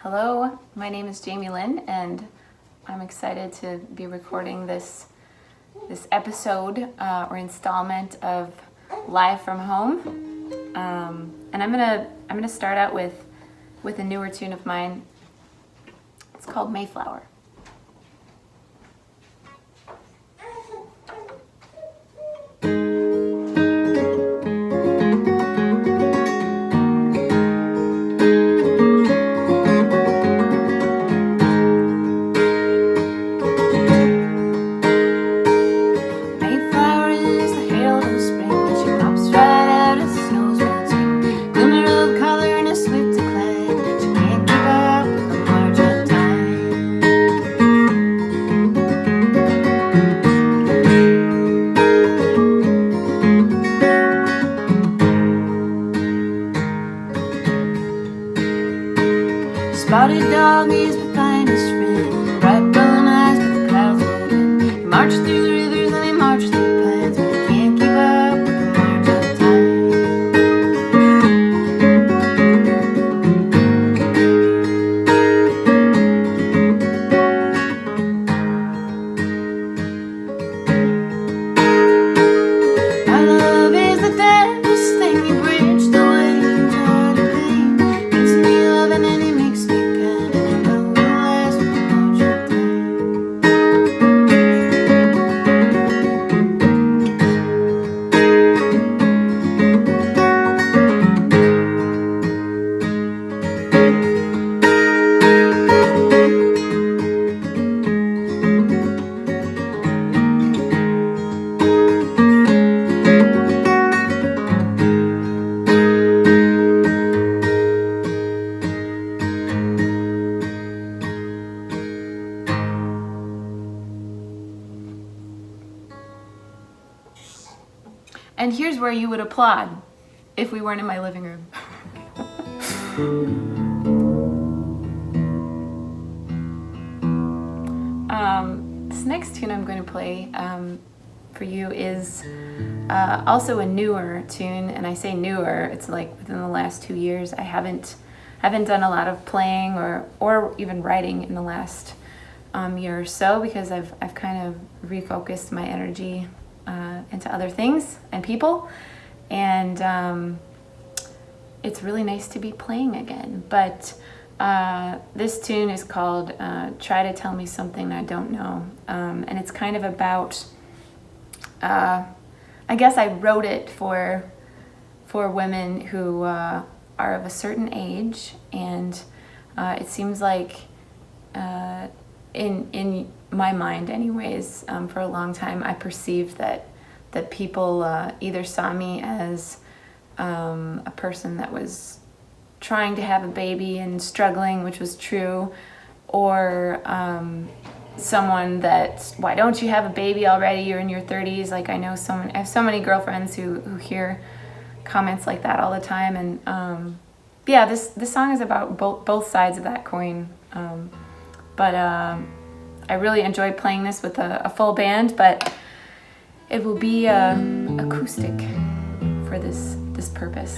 Hello, my name is Jami Lynn, and I'm excited to be recording this episode or installment of Live from Home. And I'm gonna start out with a newer tune of mine. It's called Mayflower. Spotted dog is my finest friend. Bright brown eyes, but the clouds roll in. He marched through the rivers and he marched through plains, but he can't keep up with the march of time. My love is the damnedest thing. He bridged the way from joy to pain. Gives me love and then he makes me kind, and I know it'll last for much of time. And here's where you would applaud if we weren't in my living room. This next tune I'm going to play for you is also a newer tune, and I say newer, it's like within the last 2 years. I haven't done a lot of playing or even writing in the last year or so, because I've kind of refocused my energy into other things and people, and it's really nice to be playing again. But this tune is called Try to Tell Me Something I Don't Know, and it's kind of about, I guess I wrote it for women who are of a certain age, and it seems like in my mind anyways, for a long time I perceived that people either saw me as a person that was trying to have a baby and struggling, which was true, or someone that, why don't you have a baby already, you're in your 30s. Like, I have so many girlfriends who hear comments like that all the time, and yeah, this song is about both sides of that coin. But I really enjoy playing this with a full band, but it will be acoustic for this purpose.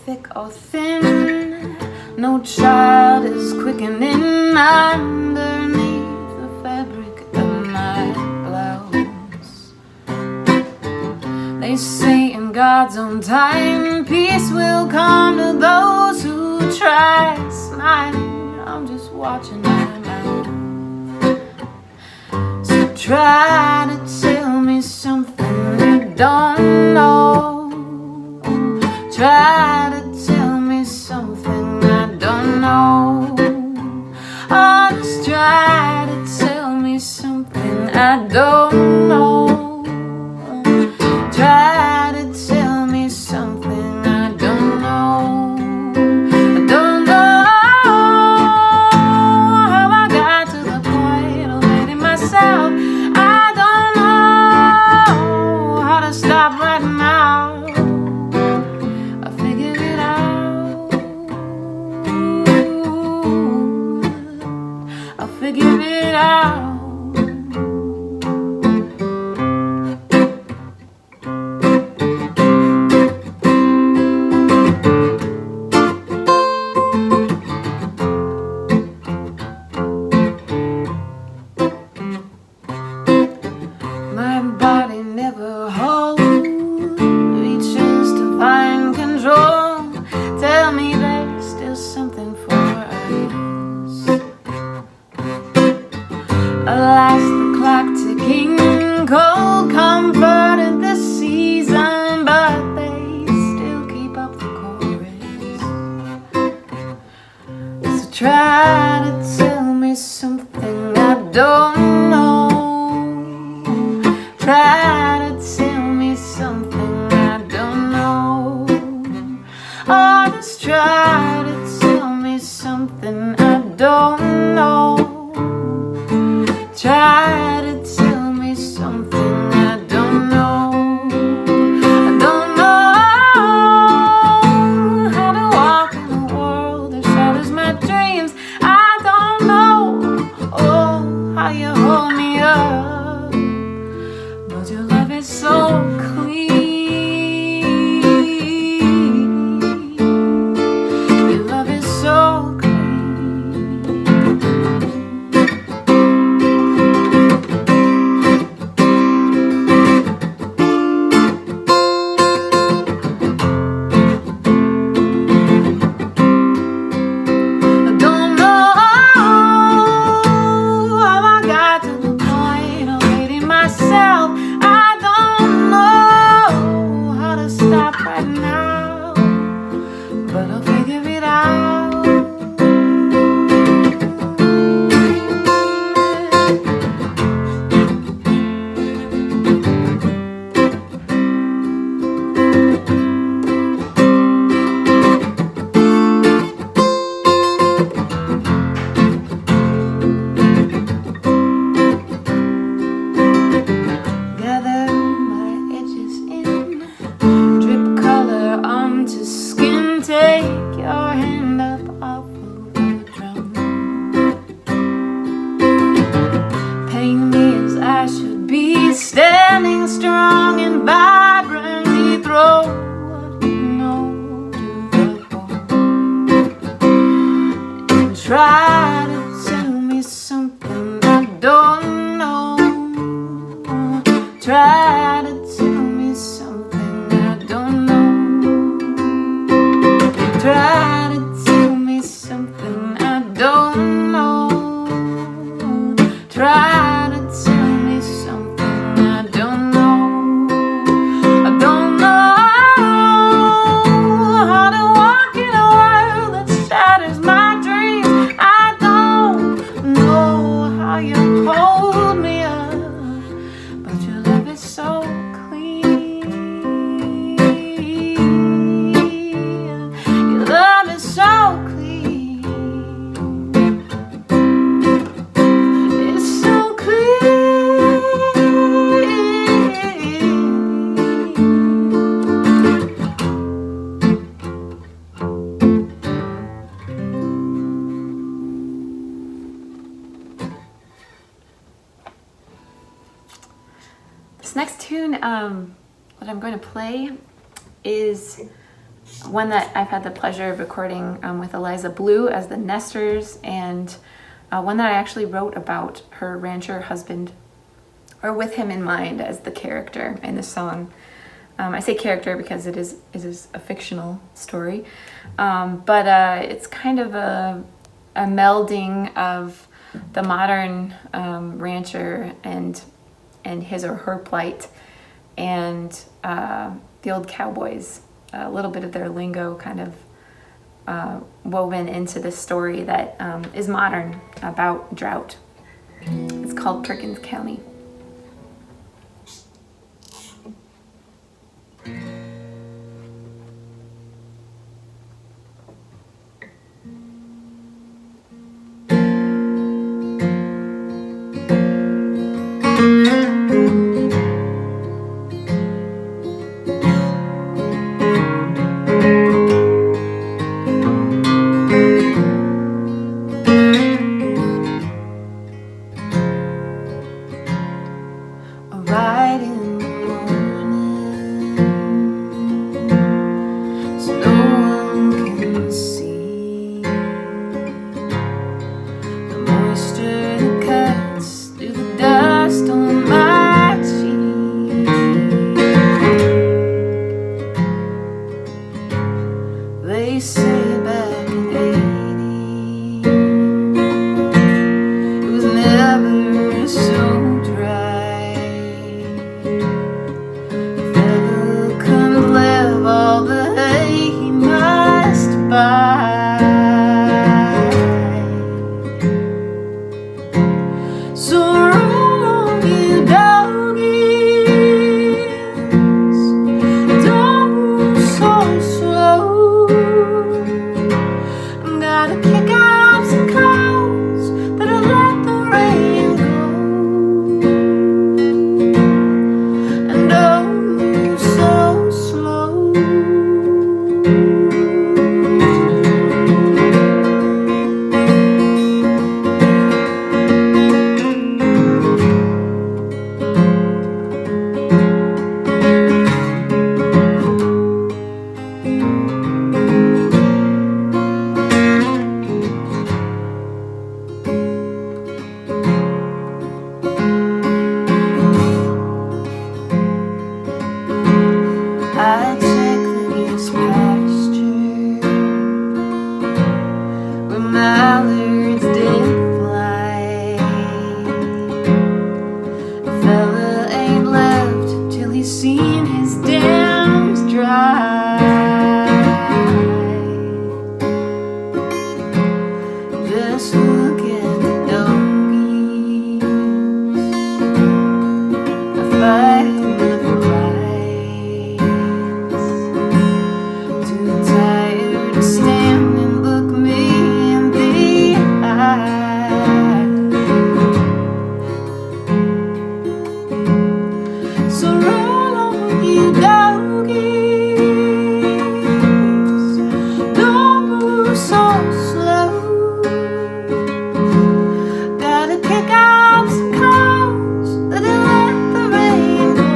Thick or thin, no child is quickening underneath the fabric of my blouse. They say in God's own time, peace will come to those who try smiling. I'm just watching my mouth. So try to tell me something you don't know. Try to tell me something I don't know. Oh, just try to tell me something I don't know. Try to tell me something don't know. Try to tell me something I don't know. Or just try to tell me something I don't know. Try to tell me something I don't know. I don't know how to walk in a world that shatters my dreams. I don't know, oh, how you hold me up, but your love is so clean. Your love is so clean. Standing strong and vibrantly throw what you know to the bone. And try to tell me something I don't know. Try to tell me something I don't know. Try to tell me something I don't know. Try to tell me something I don't know. I don't know how to walk in a world that shatters my dreams. I don't know how you hold me up, but your love is so clean. Your love is so clean. It's so clean. This next tune that I'm going to play is one that I've had the pleasure of recording with Eliza Blue as the Nesters, and one that I actually wrote about her rancher husband, or with him in mind as the character in the song. I say character because it is a fictional story, but it's kind of a melding of the modern rancher and his or her plight, and the old cowboys. A little bit of their lingo kind of woven into this story that is modern about drought. It's called Perkins County. these dams dry. Just look at the doggies fighting for rights. Too tired to stand and look me in the eye. So roll on, you doggies, don't move so slow. Gotta kick out some clouds, let it let the rain go.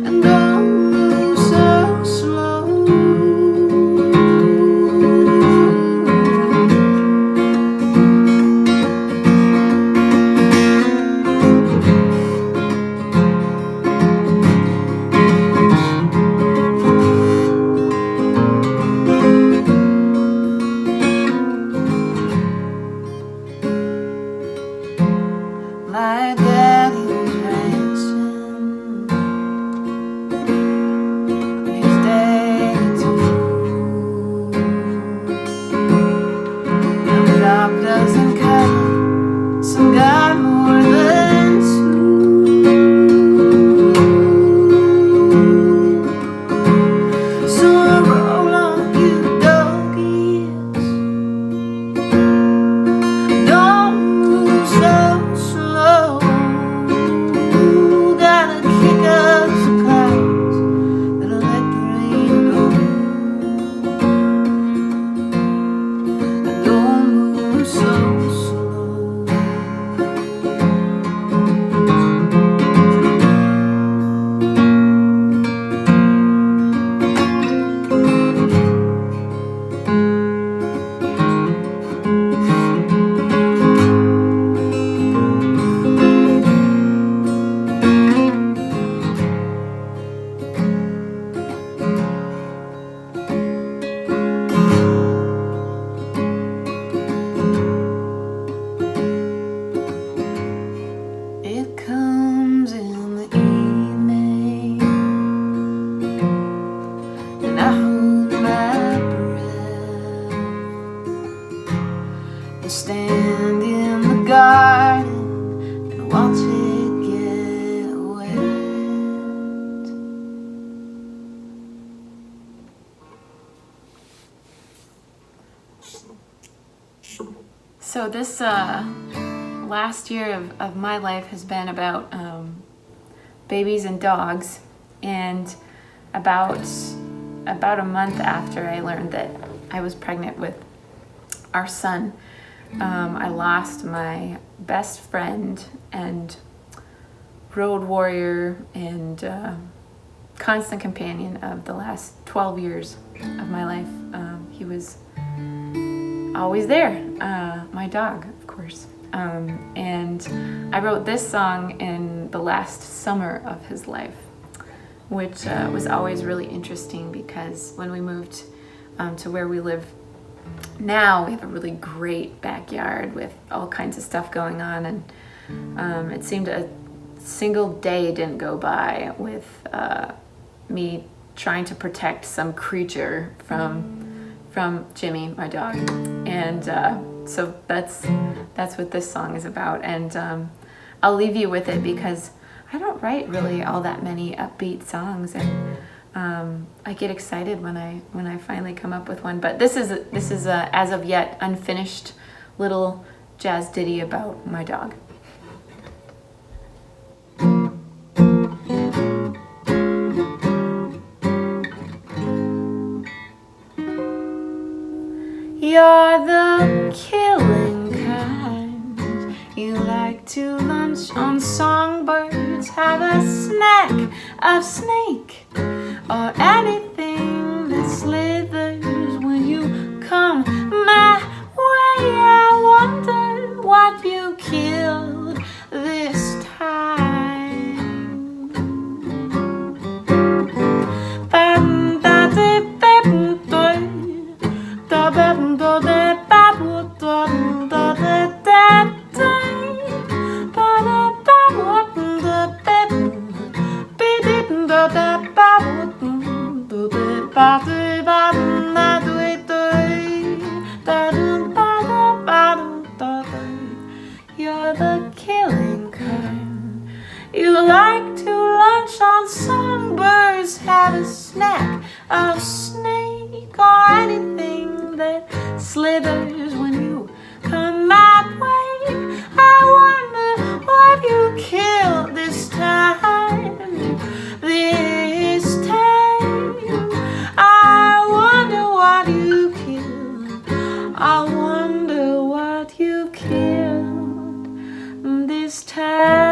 And don't move so slow. My daddy was ranching, his daddy too. The job doesn't cut it, some got more than two. So roll on, you doggies, don't move so slow. Gotta kick up some clouds that'll let the rain go. And don't move so slow. It comes in the evening, and I hold my breath and stand in the garden and watch it get wet. So this last year of my life has been about babies and dogs, and about a month after I learned that I was pregnant with our son, I lost my best friend and road warrior and constant companion of the last 12 years of my life. He was always there, my dog, of course. And I wrote this song in the last summer of his life, which was always really interesting because when we moved to where we live now, we have a really great backyard with all kinds of stuff going on, and it seemed a single day didn't go by with me trying to protect some creature from Jimmy, my dog. And so that's what this song is about, and I'll leave you with it because I don't write really all that many upbeat songs, and I get excited when I finally come up with one. But this is a as of yet unfinished little jazz ditty about my dog. You're the killing kind. You like to lunch on songbirds, have a snack of snake, or anything that slithers when you come my way. I wonder what you killed this time. You're the killing kind. You like to lunch on songbirds, have a snack of snake or anything that slithers when you come my way. I wonder what you killed this time. This time, I wonder what you killed. I wonder what you killed this time.